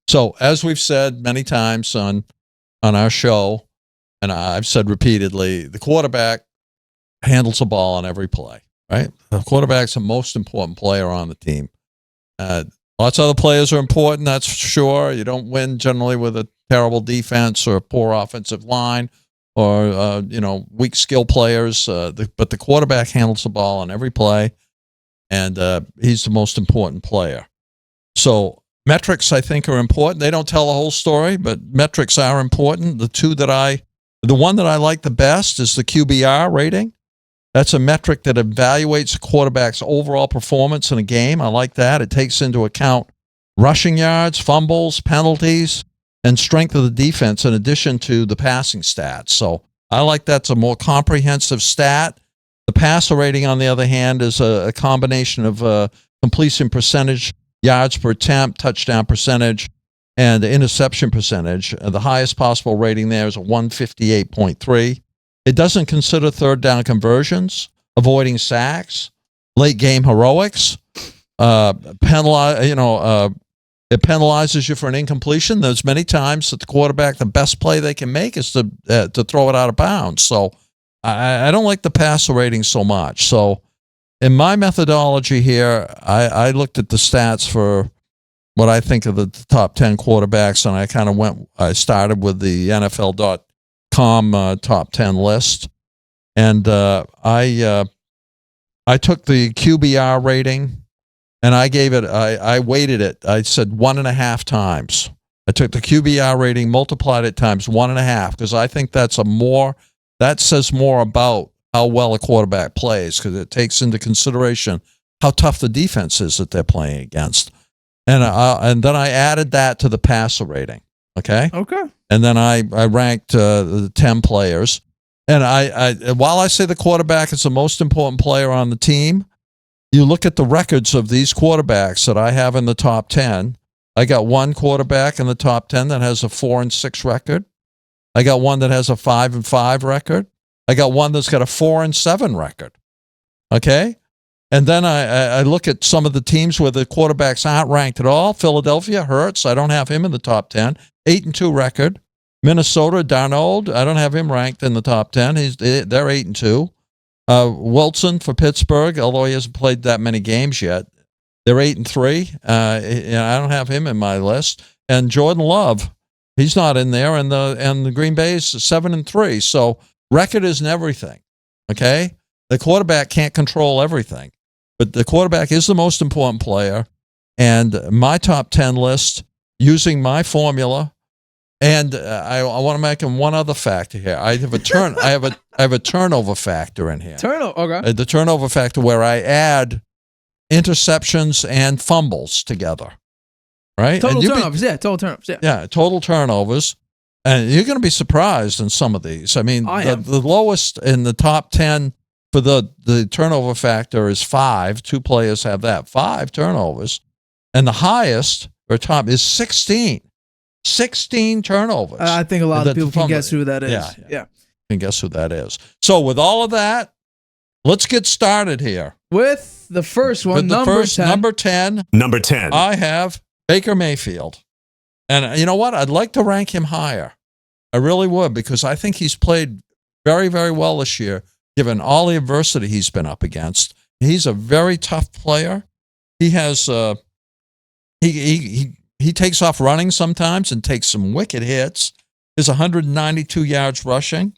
So as we've said many times on our show, and I've said repeatedly, the quarterback handles the ball on every play, right? The quarterback's the most important player on the team. Lots of other players are important, that's for sure. You don't win generally with a terrible defense or a poor offensive line or, weak skill players. But the quarterback handles the ball on every play, and he's the most important player. So metrics, I think, are important. They don't tell the whole story, but metrics are important. The one that I like the best is the QBR rating. That's a metric that evaluates a quarterback's overall performance in a game. I like that. It takes into account rushing yards, fumbles, penalties, and strength of the defense in addition to the passing stats. So I like that's a more comprehensive stat. The passer rating, on the other hand, is a combination of completion percentage, yards per attempt, touchdown percentage, and the interception percentage. The highest possible rating there is a 158.3. It doesn't consider third down conversions, avoiding sacks, late game heroics. It penalizes you for an incompletion. There's many times that the quarterback, the best play they can make is to throw it out of bounds. So I don't like the passer rating so much. So in my methodology here, I looked at the stats for what I think of the top 10 quarterbacks, and I started with the NFL.com top 10 list. And I took the QBR rating and I gave it, I weighted it. I said 1.5 times. I took the QBR rating, multiplied it times 1.5, because I think that says more about how well a quarterback plays, because it takes into consideration how tough the defense is that they're playing against. And then I added that to the passer rating. Okay. And then I ranked the 10 players. And while I say the quarterback is the most important player on the team, you look at the records of these quarterbacks that I have in the top 10. I got one quarterback in the top 10 that has a 4-6 record. I got one that has a 5-5 record. I got one that's got a 4-7 record. Okay. And then I look at some of the teams where the quarterbacks aren't ranked at all. Philadelphia, Hurts, I don't have him in the top 10. 8-2 record. Minnesota, Darnold, I don't have him ranked in the top 10. They're 8-2. Wilson for Pittsburgh, although he hasn't played that many games yet, they're 8-3. I don't have him in my list. And Jordan Love, he's not in there. And the Green Bay's 7-3. So record isn't everything. Okay, the quarterback can't control everything, but the quarterback is the most important player. And my top 10 list, using my formula. And I want to make one other factor here. I have a turnover factor in here. Okay. The turnover factor where I add interceptions and fumbles together. Right? Total turnovers. Yeah, total turnovers. And you're going to be surprised in some of these. I mean, the lowest in the top 10 for the turnover factor is 5. 2 players have that, 5 turnovers. And the highest or top is 16. 16 turnovers. I think a lot of people can guess who that is. Yeah. Can guess who that is. So with all of that, let's get started here. With the first one, number 10. Number 10. I have Baker Mayfield. And you know what? I'd like to rank him higher. I really would, because I think he's played very, very well this year, given all the adversity he's been up against. He's a very tough player. He has he takes off running sometimes and takes some wicked hits. His 192 yards rushing.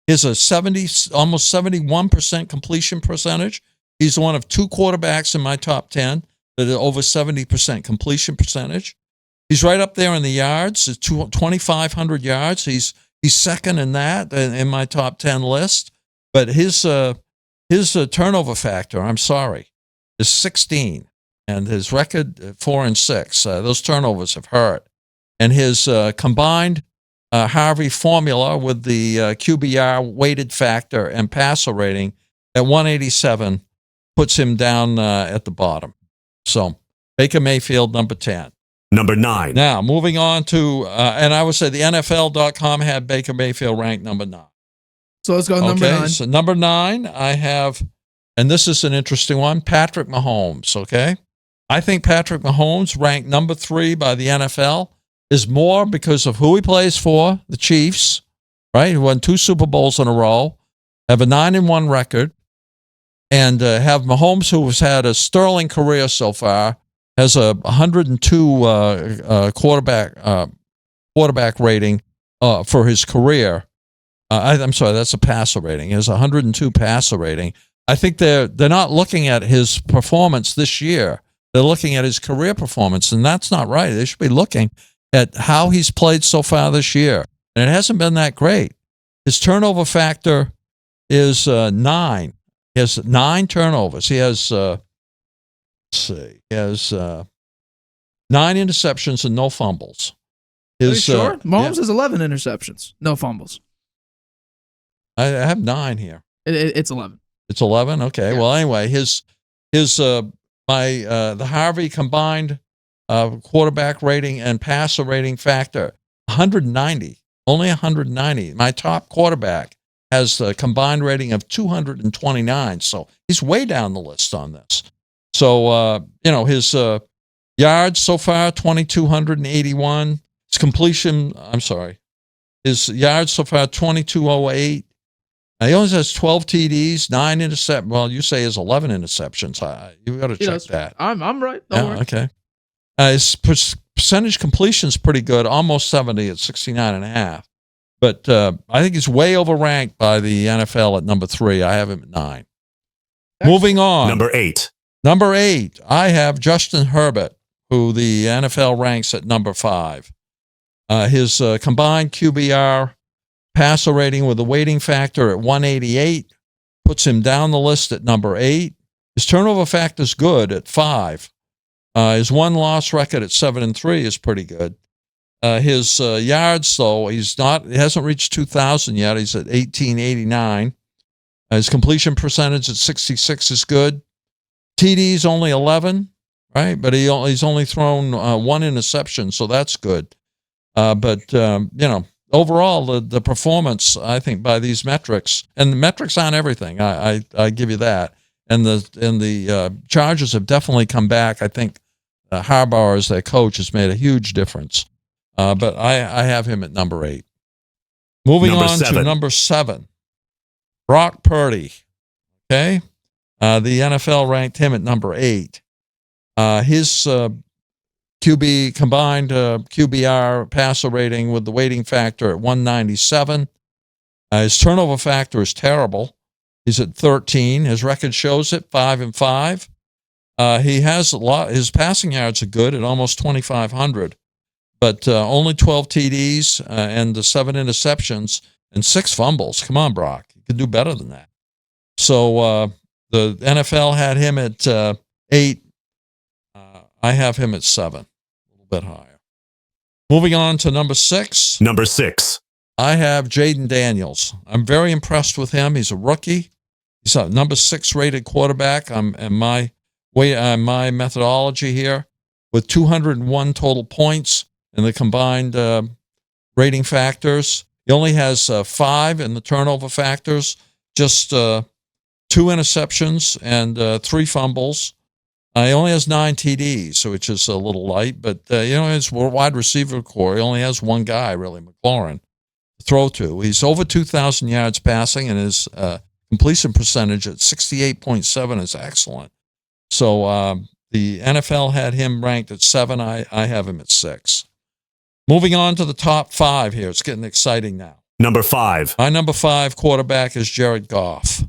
His almost 71% completion percentage. He's one of 2 quarterbacks in my top 10 that are over 70% completion percentage. He's right up there in the yards. It's 2,500 yards. He's second in that in my top 10 list. But his turnover factor, I'm sorry, is 16. And his record, 4-6. Those turnovers have hurt. And his combined Harvey formula with the QBR weighted factor and passer rating at 187 puts him down at the bottom. So Baker Mayfield, number 10. Number 9. Now, moving on to, and I would say the NFL.com had Baker Mayfield ranked number 9. So let's go number 9. So number 9, I have, and this is an interesting one, Patrick Mahomes, okay? I think Patrick Mahomes ranked number 3 by the NFL. is more because of who he plays for, the Chiefs, right? Who won 2 Super Bowls in a row, have a 9-1 record, and have Mahomes, who has had a sterling career so far, has a 102 quarterback rating for his career. I'm sorry, that's a passer rating. He has a 102 passer rating. I think they're not looking at his performance this year. They're looking at his career performance, and that's not right. They should be looking at how he's played so far this year, and it hasn't been that great. His turnover factor is 9. He has 9 turnovers. He has, he has 9 interceptions and no fumbles. Are you sure? Mahomes has 11 interceptions, no fumbles. I have 9 here. It's 11. It's 11. Okay. Yeah. Well, anyway, the Harvey combined quarterback rating and passer rating factor 190. Only 190. My top quarterback has a combined rating of 229. So he's way down the list on this. So his yards so far 2,281. His completion. His yards so far 2,208. He only has 12 TDs, 9 interceptions. Well, you say he has 11 interceptions. You've got to check that. I'm right. Don't worry. Okay. His percentage completion is pretty good, almost 70 at 69.5. But I think he's way overranked by the NFL at number 3. I have him at 9. Moving on. Number 8. Number 8, I have Justin Herbert, who the NFL ranks at number 5. His combined QBR passer rating with a weighting factor at 188 puts him down the list at number 8. His turnover factor is good at 5. His win-loss record at 7-3 is pretty good. His yards, though, he hasn't reached 2,000 yet. He's at 1,889. His completion percentage at 66 is good. TD's only 11, right? But he's only thrown 1 interception, so that's good. Overall, the performance, I think, by these metrics, and the metrics aren't everything. I give you that. And the Chargers have definitely come back. I think Harbaugh, as their coach, has made a huge difference. But I have him at number 8. Moving on to number 7, Brock Purdy. Okay, the NFL ranked him at number 8. His combined QBR passer rating with the weighting factor at 197. His turnover factor is terrible. He's at 13. His record shows it 5-5. He has a lot. His passing yards are good at almost 2,500, but only 12 TDs and 7 interceptions and 6 fumbles. Come on, Brock. You can do better than that. So the NFL had him at 8. I have him at 7, a little bit higher. Moving on to number 6. Number 6. I have Jaden Daniels. I'm very impressed with him. He's a rookie. He's a number 6 rated quarterback. My methodology here with 201 total points in the combined rating factors. He only has 5 in the turnover factors, just 2 interceptions and 3 fumbles. He only has 9 TDs, which is a little light, but his wide receiver core, he only has one guy, really, McLaurin, to throw to. He's over 2,000 yards passing, and his completion percentage at 68.7 is excellent. So the NFL had him ranked at 7. I have him at 6. Moving on to the top 5 here. It's getting exciting now. Number 5. My number 5 quarterback is Jared Goff.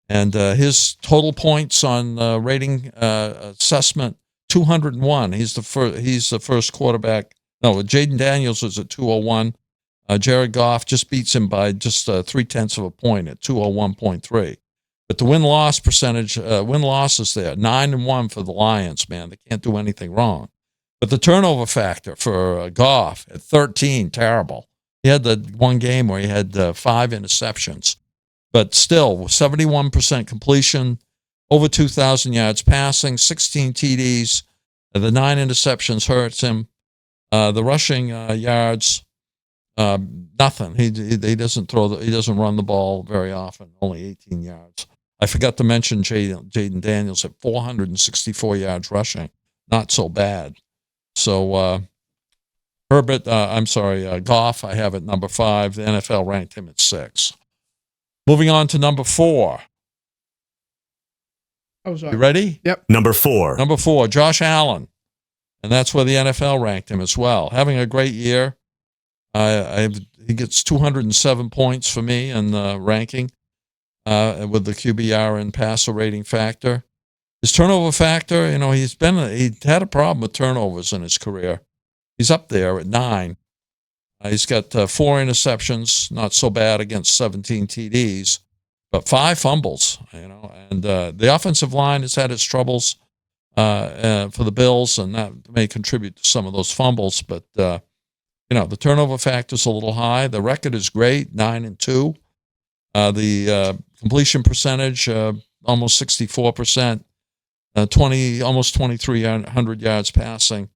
And his total points on rating assessment, 201. He's the first quarterback. No, Jaden Daniels is at 201. Jared Goff just beats him by just 0.3 of a point at 201.3. But the win-loss percentage, win-loss is there, 9-1 for the Lions, man. They can't do anything wrong. But the turnover factor for Goff at 13, terrible. He had the one game where he had 5 interceptions. But still, 71% completion, over 2,000 yards passing, 16 TDs. The 9 interceptions hurts him. The rushing yards, nothing. He doesn't he doesn't run the ball very often. Only 18 yards. I forgot to mention Jaden Daniels at 464 yards rushing. Not so bad. So Goff, I have at number 5. The NFL ranked him at 6. Moving on to number 4. Oh, sorry. You ready? Yep. Number 4. Number 4, Josh Allen. And that's where the NFL ranked him as well. Having a great year. He gets 207 points for me in the ranking with the QBR and passer rating factor. His turnover factor, he had a problem with turnovers in his career. He's up there at 9. He's got 4 interceptions, not so bad against 17 TDs, but 5 fumbles, and the offensive line has had its troubles for the Bills, and that may contribute to some of those fumbles, but the turnover factor is a little high. The record is great, 9-2. The completion percentage, almost 64%, almost 2,300 yards passing.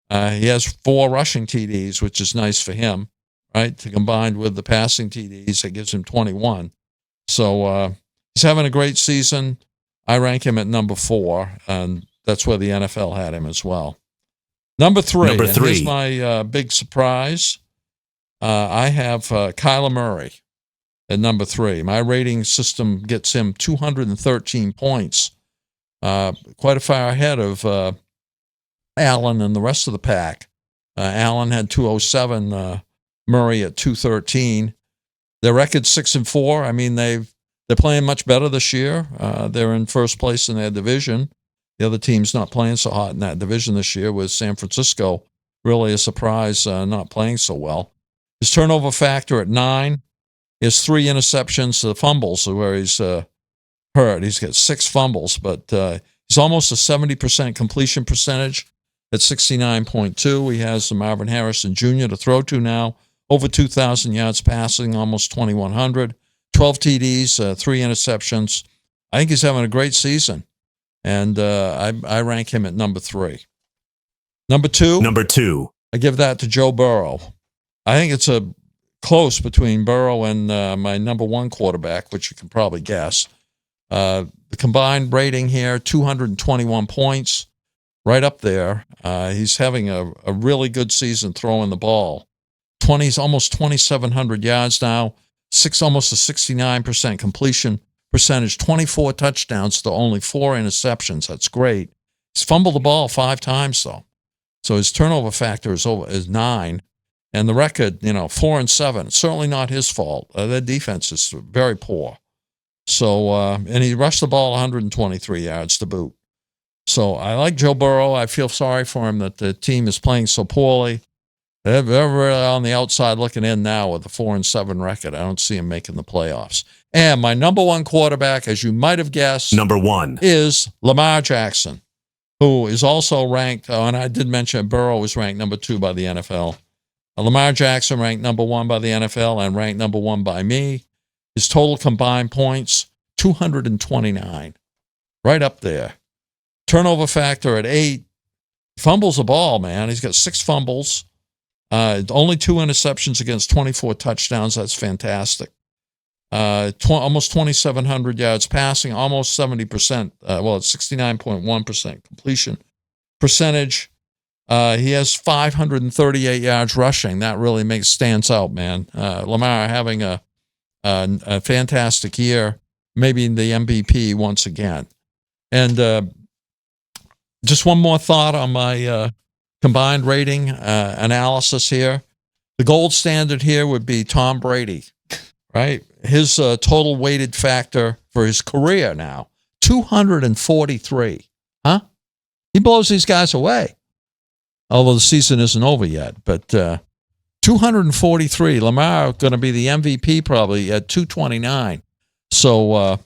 He has 4 rushing TDs, which is nice for him, right? To combine with the passing TDs, it gives him 21. So he's having a great season. I rank him at number 4, and that's where the NFL had him as well. Number 3. And here's my big surprise. I have Kyler Murray at number 3. My rating system gets him 213 points, quite a far ahead of Allen and the rest of the pack. Allen had 207, Murray at 213. Their record's 6-4. I mean, they're playing much better this year. They're in first place in their division. The other team's not playing so hot in that division this year, with San Francisco really a surprise not playing so well. His turnover factor at 9. He has 3 interceptions. The fumbles are where he's hurt. He's got 6 fumbles, but he's almost a 70% completion percentage at 69.2. He has Marvin Harrison Jr. to throw to now. Over 2,000 yards passing, almost 2,100. 12 TDs, 3 interceptions. I think he's having a great season. And I rank him at number 3. Number 2. I give that to Joe Burrow. I think it's a close between Burrow and my number 1 quarterback, which you can probably guess. The combined rating here, 221 points, right up there. He's having a really good season throwing the ball. Almost 2,700 yards now, almost a 69% completion percentage, 24 touchdowns to only 4 interceptions. That's great. He's fumbled the ball 5 times, though. So his turnover factor is 9. And the record, 4-7. It's certainly not his fault. Their defense is very poor. So, and he rushed the ball 123 yards to boot. So I like Joe Burrow. I feel sorry for him that the team is playing so poorly. They're really on the outside looking in now with a 4-7 record. I don't see him making the playoffs. And my number 1 quarterback, as you might have guessed, number 1 is Lamar Jackson, who is also ranked, and I did mention Burrow was ranked number 2 by the NFL. Lamar Jackson ranked number 1 by the NFL and ranked number 1 by me. His total combined points, 229. Right up there. Turnover factor at 8. Fumbles the ball, man. He's got 6 fumbles. Only 2 interceptions against 24 touchdowns. That's fantastic. Almost 2,700 yards passing, almost 70%. It's 69.1% completion percentage. He has 538 yards rushing. That really stands out, man. Lamar having a fantastic year, maybe the MVP once again. And just one more thought on my combined rating analysis here. The gold standard here would be Tom Brady, right? His total weighted factor for his career now, 243. Huh? He blows these guys away. Although the season isn't over yet, but 243. Lamar going to be the MVP probably at 229. So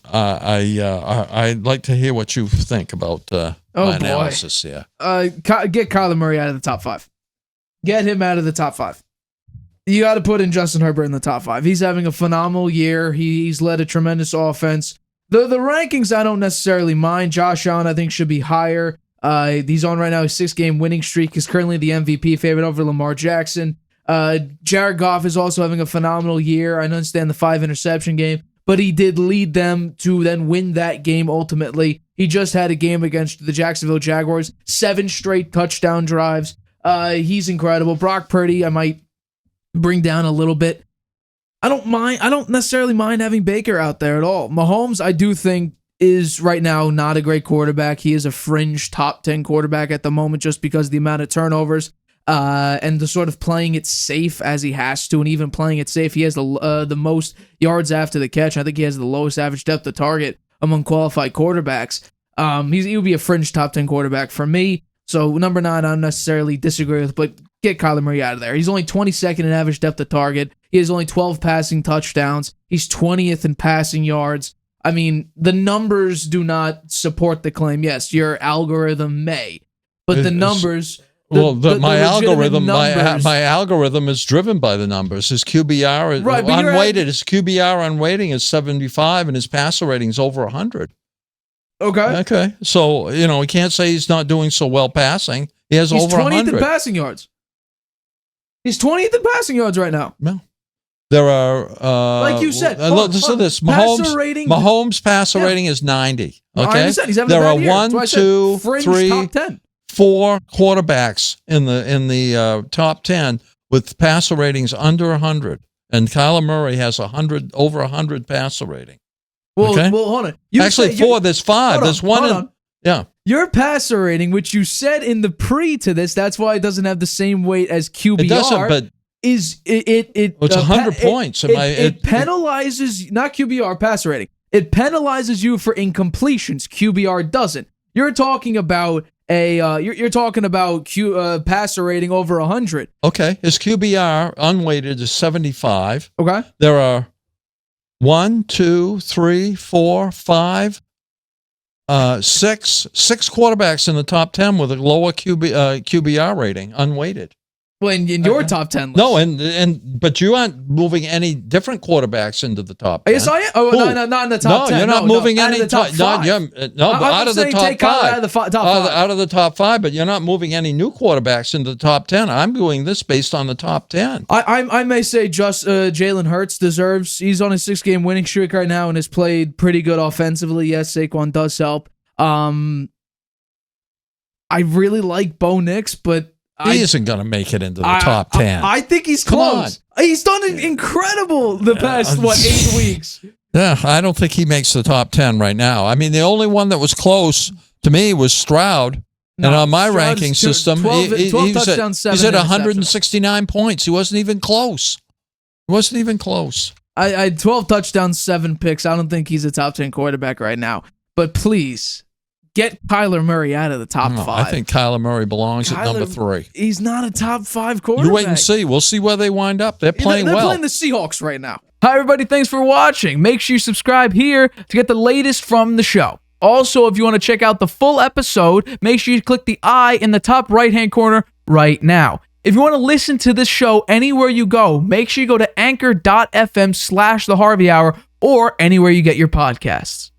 I'd like to hear what you think about my analysis here. Get Kyler Murray out of the top 5. Get him out of the top 5. You got to put in Justin Herbert in the top 5. He's having a phenomenal year. He's led a tremendous offense. The rankings I don't necessarily mind. Josh Allen I think should be higher. He's on right now a 6-game winning streak. He's currently the MVP favorite over Lamar Jackson. Jared Goff is also having a phenomenal year. I understand the 5 interception game, but he did lead them to then win that game ultimately. He just had a game against the Jacksonville Jaguars, 7 straight touchdown drives. He's incredible. Brock Purdy, I might bring down a little bit. I don't necessarily mind having Baker out there at all. Mahomes, I do think, is right now not a great quarterback. He is a fringe top 10 quarterback at the moment just because of the amount of turnovers and the sort of playing it safe as he has to. And even playing it safe, he has the most yards after the catch. I think he has the lowest average depth of target among qualified quarterbacks. He would be a fringe top 10 quarterback for me. So number 9, I don't necessarily disagree with, but get Kyler Murray out of there. He's only 22nd in average depth of target. He has only 12 passing touchdowns. He's 20th in passing yards. I mean, the numbers do not support the claim. Yes, your algorithm may, but the numbers. My algorithm is driven by the numbers. His QBR is unweighted. His QBR unweighted is 75, and his passer rating is over 100. Okay. So we can't say he's not doing so well passing. He's over 100. He's 20th in passing yards. He's 20th in passing yards right now. No. There are, like you said, listen to this. Mahomes' passer rating is 90. Okay, he's having a bad year. 1, 2, 3, top 10. 4 quarterbacks in the top 10 with passer ratings under 100, and Kyler Murray has over 100 passer rating. Well, hold on. Actually, 4. There's 5. There's one. Yeah. Your passer rating, which you said in the pre to this, that's why it doesn't have the same weight as QBR. It doesn't, but it's 100 points. It penalizes, not QBR, passer rating. It penalizes you for incompletions. QBR doesn't. You're talking about you're talking about passer rating over 100. Okay, his QBR unweighted is 75. Okay, there are 1, 2, 3, 4, 5, 6 quarterbacks in the top 10 with a lower QBR rating, unweighted. Well, in your top 10 list. No, but you aren't moving any different quarterbacks into the top 10. Yes, I am. Oh, no, not in the top 10. No, you're not moving any. Out of the top 5. Out of the top 5. Out of the top 5, but you're not moving any new quarterbacks into the top 10. I'm doing this based on the top 10. I may say just Jalen Hurts deserves. He's on a 6-game winning streak right now and has played pretty good offensively. Yes, Saquon does help. I really like Bo Nix, but he isn't going to make it into the top 10. I think he's close. He's done incredible the past, 8 weeks. Yeah, I don't think he makes the top 10 right now. I mean, the only one that was close to me was Stroud. And on my ranking system, 12 touchdowns, 7 he's at 169 points. He wasn't even close. I had 12 touchdowns, 7 picks. I don't think he's a top 10 quarterback right now. But please, get Kyler Murray out of the top 5. I think Kyler Murray belongs at number 3. He's not a top 5 quarterback. You wait and see. We'll see where they wind up. They're playing well. They're playing the Seahawks right now. Hi, everybody. Thanks for watching. Make sure you subscribe here to get the latest from the show. Also, if you want to check out the full episode, make sure you click the I in the top right-hand corner right now. If you want to listen to this show anywhere you go, make sure you go to anchor.fm/The Harvey Hour or anywhere you get your podcasts.